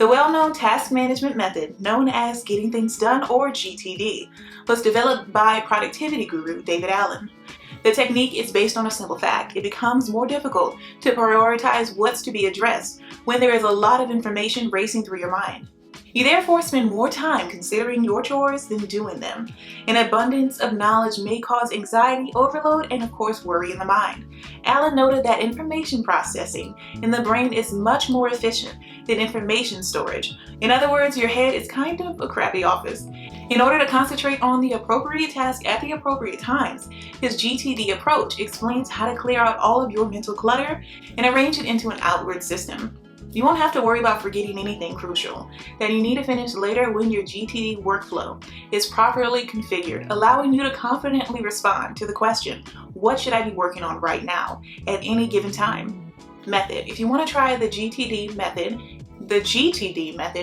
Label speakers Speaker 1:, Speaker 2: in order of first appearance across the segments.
Speaker 1: The well-known task management method, known as Getting Things Done or GTD, was developed by productivity guru David Allen. The technique is based on a simple fact. It becomes more difficult to prioritize what's to be addressed when there is a lot of information racing through your mind. You therefore spend more time considering your chores than doing them. An abundance of knowledge may cause anxiety, overload, and of course worry in the mind. Allen noted that information processing in the brain is much more efficient than information storage. In other words, your head is kind of a crappy office. In order to concentrate on the appropriate task at the appropriate times, his GTD approach explains how to clear out all of your mental clutter and arrange it into an outward system. You won't have to worry about forgetting anything crucial that you need to finish later when your GTD workflow is properly configured, allowing you to confidently respond to the question, what should I be working on right now at any given time? Method. If you want to try the GTD method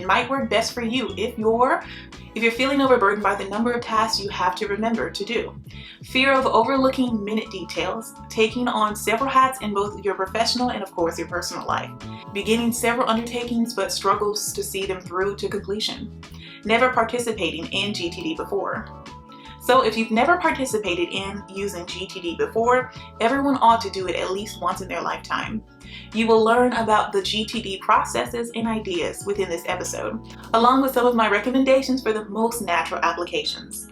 Speaker 1: might work best for you if you're feeling overburdened by the number of tasks you have to remember to do. Fear of overlooking minute details, taking on several hats in both your professional and of course your personal life. Beginning several undertakings but struggles to see them through to completion. Never participating in GTD before. So if you've never participated in using GTD before, everyone ought to do it at least once in their lifetime. You will learn about the GTD processes and ideas within this episode, along with some of my recommendations for the most natural applications.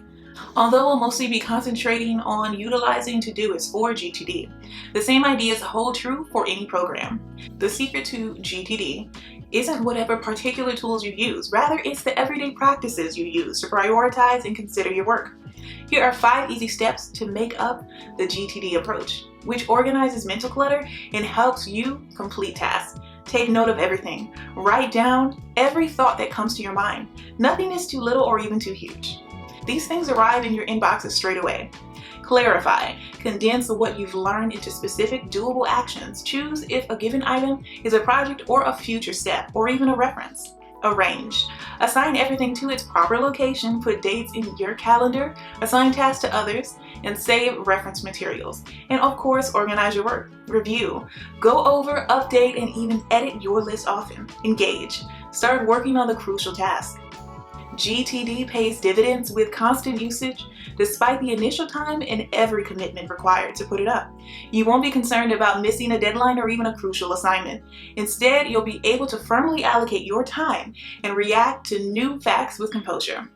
Speaker 1: Although we'll mostly be concentrating on utilizing to-doists for GTD, the same ideas hold true for any program. The secret to GTD isn't whatever particular tools you use, rather it's the everyday practices you use to prioritize and consider your work. Here are 5 easy steps to make up the GTD approach, which organizes mental clutter and helps you complete tasks. Take note of everything. Write down every thought that comes to your mind. Nothing is too little or even too huge. These things arrive in your inboxes straight away. Clarify. Condense what you've learned into specific, doable actions. Choose if a given item is a project or a future step, or even a reference. Arrange. Assign everything to its proper location, put dates in your calendar, assign tasks to others, and save reference materials. And of course, organize your work. Review. Go over, update, and even edit your list often. Engage. Start working on the crucial tasks. GTD pays dividends with constant usage, despite the initial time and every commitment required to put it up. You won't be concerned about missing a deadline or even a crucial assignment. Instead, you'll be able to firmly allocate your time and react to new facts with composure.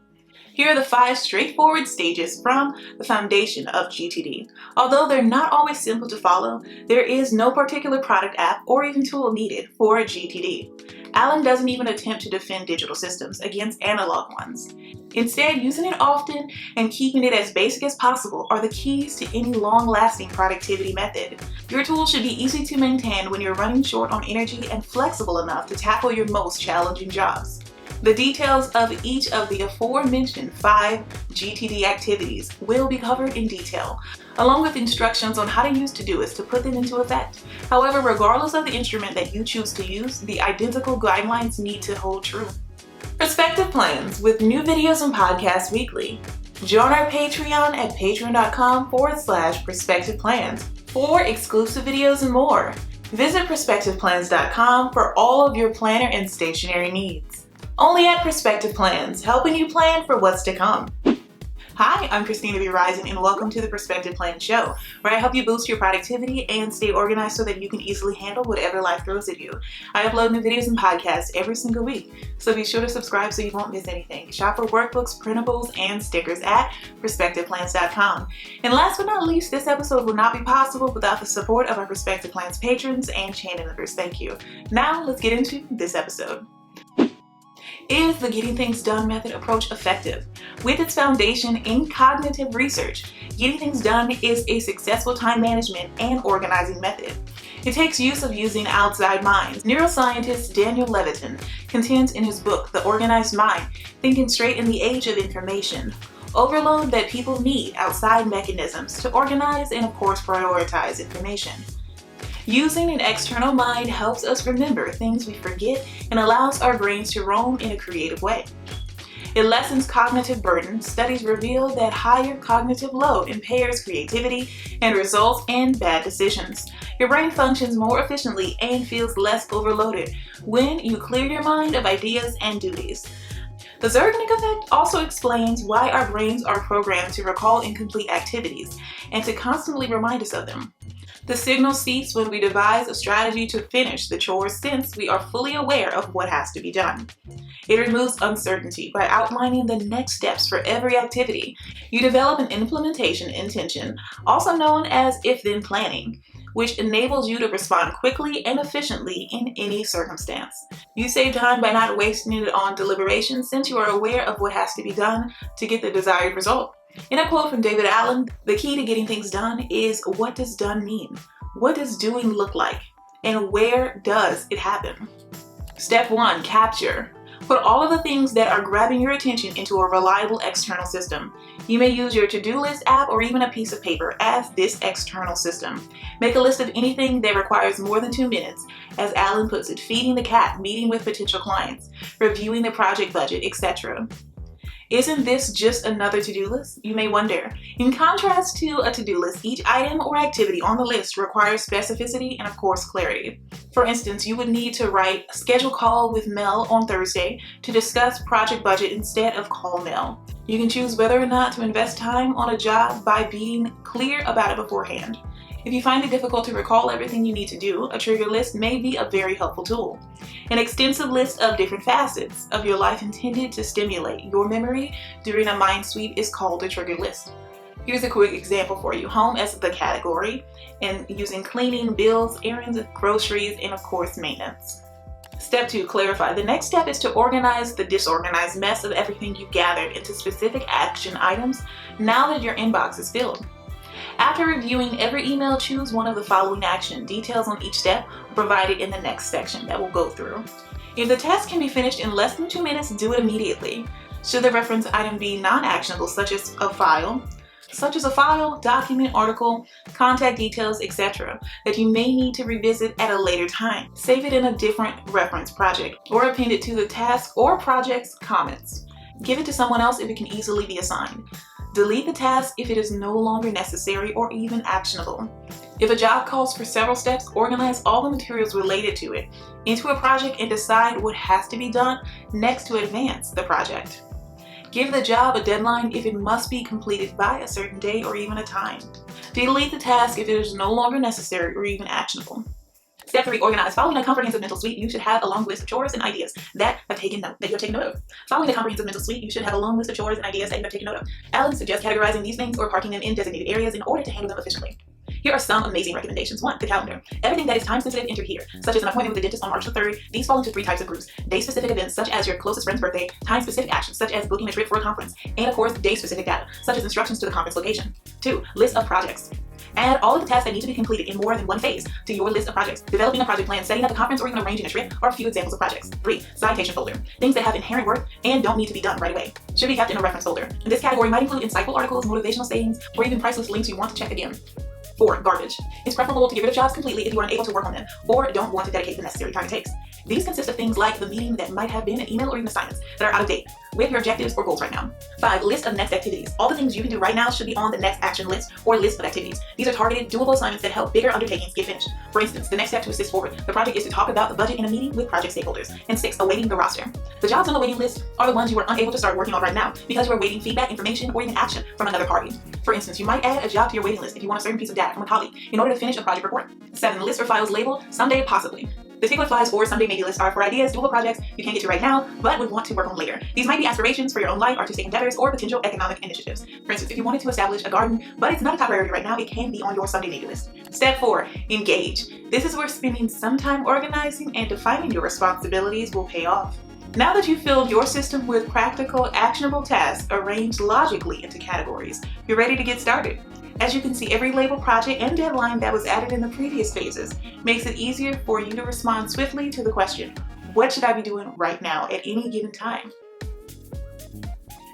Speaker 1: Here are the 5 straightforward stages from the foundation of GTD. Although they're not always simple to follow, there is no particular product, app, or even tool needed for GTD. Allen doesn't even attempt to defend digital systems against analog ones. Instead, using it often and keeping it as basic as possible are the keys to any long-lasting productivity method. Your tool should be easy to maintain when you're running short on energy and flexible enough to tackle your most challenging jobs. The details of each of the aforementioned 5 GTD activities will be covered in detail, along with instructions on how to use to-doists to put them into effect. However, regardless of the instrument that you choose to use, the identical guidelines need to hold true. Perspective Plans, with new videos and podcasts weekly. Join our Patreon at patreon.com/perspectiveplans for exclusive videos and more. Visit perspectiveplans.com for all of your planner and stationery needs. Only at Perspective Plans, helping you plan for what's to come. Hi, I'm Christina B. Rising, and welcome to the Perspective Plan Show, where I help you boost your productivity and stay organized so that you can easily handle whatever life throws at you. I upload new videos and podcasts every single week, so be sure to subscribe so you won't miss anything. Shop for workbooks, printables, and stickers at perspectiveplans.com. And last but not least, this episode would not be possible without the support of our Perspective Plans patrons and channel members. Thank you. Now, let's get into this episode. Is the Getting Things Done method approach effective? With its foundation in cognitive research, Getting Things Done is a successful time management and organizing method. It takes use of using outside minds. Neuroscientist Daniel Levitin contends in his book, The Organized Mind, Thinking Straight in the Age of Information, overload that people need outside mechanisms to organize and of course prioritize information. Using an external mind helps us remember things we forget and allows our brains to roam in a creative way. It lessens cognitive burden. Studies reveal that higher cognitive load impairs creativity and results in bad decisions. Your brain functions more efficiently and feels less overloaded when you clear your mind of ideas and duties. The Zergnick effect also explains why our brains are programmed to recall incomplete activities and to constantly remind us of them. The signal ceases when we devise a strategy to finish the chore, since we are fully aware of what has to be done. It removes uncertainty by outlining the next steps for every activity. You develop an implementation intention, also known as if-then planning, which enables you to respond quickly and efficiently in any circumstance. You save time by not wasting it on deliberation, since you are aware of what has to be done to get the desired result. In a quote from David Allen, the key to getting things done is, what does done mean? What does doing look like? And where does it happen? Step 1, capture. Put all of the things that are grabbing your attention into a reliable external system. You may use your to-do list app or even a piece of paper as this external system. Make a list of anything that requires more than 2 minutes. As Allen puts it, feeding the cat, meeting with potential clients, reviewing the project budget, etc. Isn't this just another to-do list? You may wonder. In contrast to a to-do list, each item or activity on the list requires specificity and, of course, clarity. For instance, you would need to write schedule call with Mel on Thursday to discuss project budget instead of call Mel. You can choose whether or not to invest time on a job by being clear about it beforehand. If you find it difficult to recall everything you need to do, a trigger list may be a very helpful tool. An extensive list of different facets of your life intended to stimulate your memory during a mind sweep is called a trigger list. Here's a quick example for you. Home as the category, and using cleaning, bills, errands, groceries, and of course maintenance. Step 2, clarify. The next step is to organize the disorganized mess of everything you've gathered into specific action items now that your inbox is filled. After reviewing every email, choose one of the following actions. Details on each step are provided in the next section that we'll go through. If the task can be finished in less than 2 minutes, do it immediately. Should the reference item be non-actionable, such as a file, document, article, contact details, etc., that you may need to revisit at a later time, save it in a different reference project or append it to the task or project's comments. Give it to someone else if it can easily be assigned. Delete the task if it is no longer necessary or even actionable. If a job calls for several steps, organize all the materials related to it into a project and decide what has to be done next to advance the project. Give the job a deadline if it must be completed by a certain day or even a time. Delete the task if it is no longer necessary or even actionable. Step 3, organize. Following a comprehensive mental sweep, you should have a long list of chores and ideas that you have taken note of. Following a comprehensive mental sweep, you should have a long list of chores and ideas that you have taken note of. Allen suggests categorizing these things or parking them in designated areas in order to handle them efficiently. Here are some amazing recommendations. 1, the calendar. Everything that is time sensitive, enter here, such as an appointment with the dentist on March the 3rd. These fall into 3 types of groups. Day-specific events, such as your closest friend's birthday. Time-specific actions, such as booking a trip for a conference. And of course, day-specific data, such as instructions to the conference location. 2, list of projects. Add all of the tasks that need to be completed in more than one phase to your list of projects. Developing a project plan, setting up a conference, or even arranging a trip are a few examples of projects. 3, citation folder. Things that have inherent worth and don't need to be done right away should be kept in a reference folder. This category might include insightful articles, motivational sayings, or even priceless links you want to check again. 4, garbage. It's preferable to get rid of jobs completely if you are unable to work on them or don't want to dedicate the necessary time it takes. These consist of things like the meeting that might have been an email or even assignments that are out of date with your objectives or goals right now. 5, list of next activities. All the things you can do right now should be on the next action list or list of activities. These are targeted, doable assignments that help bigger undertakings get finished. For instance, the next step to assist forward the project is to talk about the budget in a meeting with project stakeholders. And 6, awaiting the roster. The jobs on the waiting list are the ones you are unable to start working on right now because you are waiting feedback, information, or even action from another party. For instance, you might add a job to your waiting list if you want a certain piece of data from a colleague in order to finish a project report. 7, list or files labeled someday possibly. The tickler flies or someday maybe lists are for ideas, doable projects you can't get to right now, but would want to work on later. These might be aspirations for your own life, artistic endeavors, or potential economic initiatives. For instance, if you wanted to establish a garden, but it's not a top priority right now, it can be on your someday maybe list. Step 4, engage. This is where spending some time organizing and defining your responsibilities will pay off. Now that you've filled your system with practical, actionable tasks arranged logically into categories, you're ready to get started. As you can see, every label, project, and deadline that was added in the previous phases makes it easier for you to respond swiftly to the question, what should I be doing right now at any given time?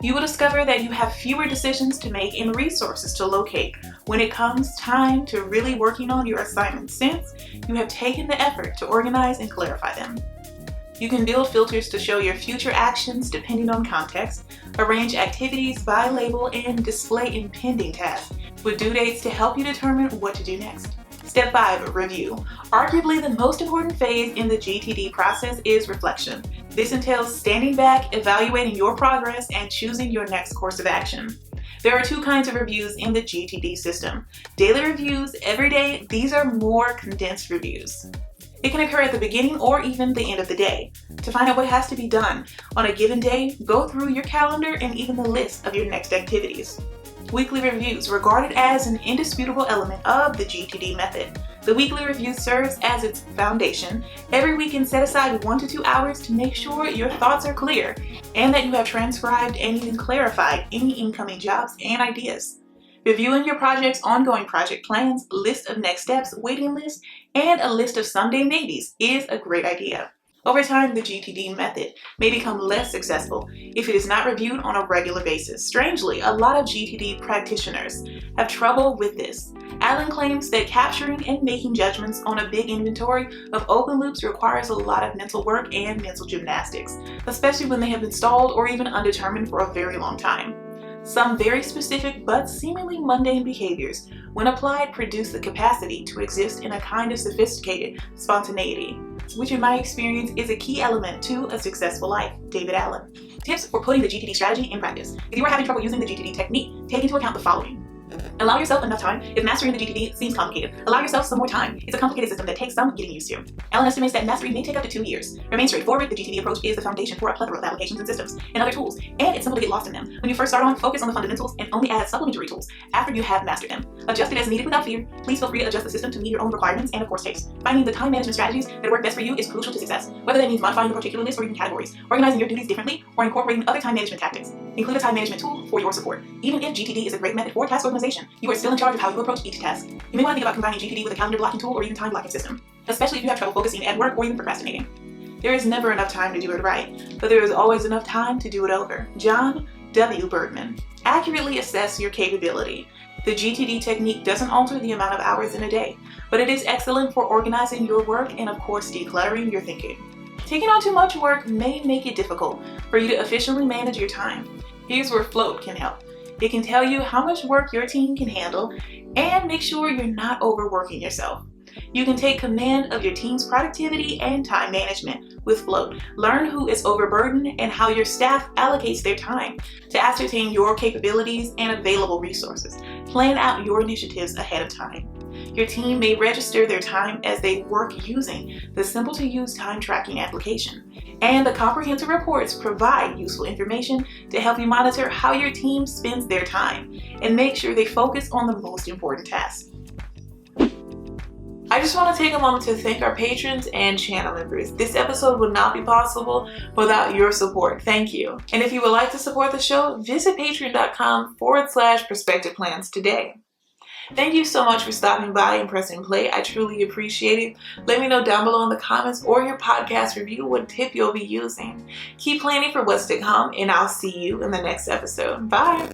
Speaker 1: You will discover that you have fewer decisions to make and resources to locate when it comes time to really working on your assignments, since you have taken the effort to organize and clarify them. You can build filters to show your future actions depending on context, arrange activities by label, and display impending tasks with due dates to help you determine what to do next. Step 5, review. Arguably the most important phase in the GTD process is reflection. This entails standing back, evaluating your progress, and choosing your next course of action. There are 2 kinds of reviews in the GTD system. Daily reviews every day. These are more condensed reviews. It can occur at the beginning or even the end of the day. To find out what has to be done on a given day, go through your calendar and even the list of your next activities. Weekly reviews, regarded as an indisputable element of the GTD method. The weekly review serves as its foundation. Every weekend, set aside 1 to 2 hours to make sure your thoughts are clear and that you have transcribed and even clarified any incoming jobs and ideas. Reviewing your project's ongoing project plans, list of next steps, waiting list, and a list of someday maybes is a great idea. Over time, the GTD method may become less successful if it is not reviewed on a regular basis. Strangely, a lot of GTD practitioners have trouble with this. Allen claims that capturing and making judgments on a big inventory of open loops requires a lot of mental work and mental gymnastics, especially when they have been stalled or even undetermined for a very long time. Some very specific but seemingly mundane behaviors, when applied, produce the capacity to exist in a kind of sophisticated spontaneity, which in my experience is a key element to a successful life. David Allen. Tips for putting the GTD strategy in practice. If you are having trouble using the GTD technique, take into account the following. Allow yourself enough time. If mastering the GTD seems complicated, allow yourself some more time. It's a complicated system that takes some getting used to. Allen estimates that mastery may take up to 2 years. Remain straightforward. The GTD approach is the foundation for a plethora of applications and systems and other tools, and it's simple to get lost in them. When you first start on, focus on the fundamentals and only add supplementary tools after you have mastered them. Adjust it as needed without fear. Please feel free to adjust the system to meet your own requirements and, of course, taste. Finding the time management strategies that work best for you is crucial to success, whether that means modifying your particular list or even categories, organizing your duties differently, or incorporating other time management tactics. Include a time management tool for your support. Even if GTD is a great method for task organization, you are still in charge of how you approach each task. You may want to think about combining GTD with a calendar blocking tool or even time blocking system, especially if you have trouble focusing at work or even procrastinating. There is never enough time to do it right, but there is always enough time to do it over. John W. Bergman. Accurately assess your capability. The GTD technique doesn't alter the amount of hours in a day, but it is excellent for organizing your work and, of course, decluttering your thinking. Taking on too much work may make it difficult for you to efficiently manage your time. Here's where Float can help. It can tell you how much work your team can handle and make sure you're not overworking yourself. You can take command of your team's productivity and time management with Float. Learn who is overburdened and how your staff allocates their time to ascertain your capabilities and available resources. Plan out your initiatives ahead of time. Your team may register their time as they work using the simple-to-use time tracking application. And the comprehensive reports provide useful information to help you monitor how your team spends their time and make sure they focus on the most important tasks. I just want to take a moment to thank our patrons and channel members. This episode would not be possible without your support. Thank you. And if you would like to support the show, visit patreon.com/perspectiveplans today. Thank you so much for stopping by and pressing play. I truly appreciate it. Let me know down below in the comments or your podcast review what tip you'll be using. Keep planning for what's to come, and I'll see you in the next episode. Bye.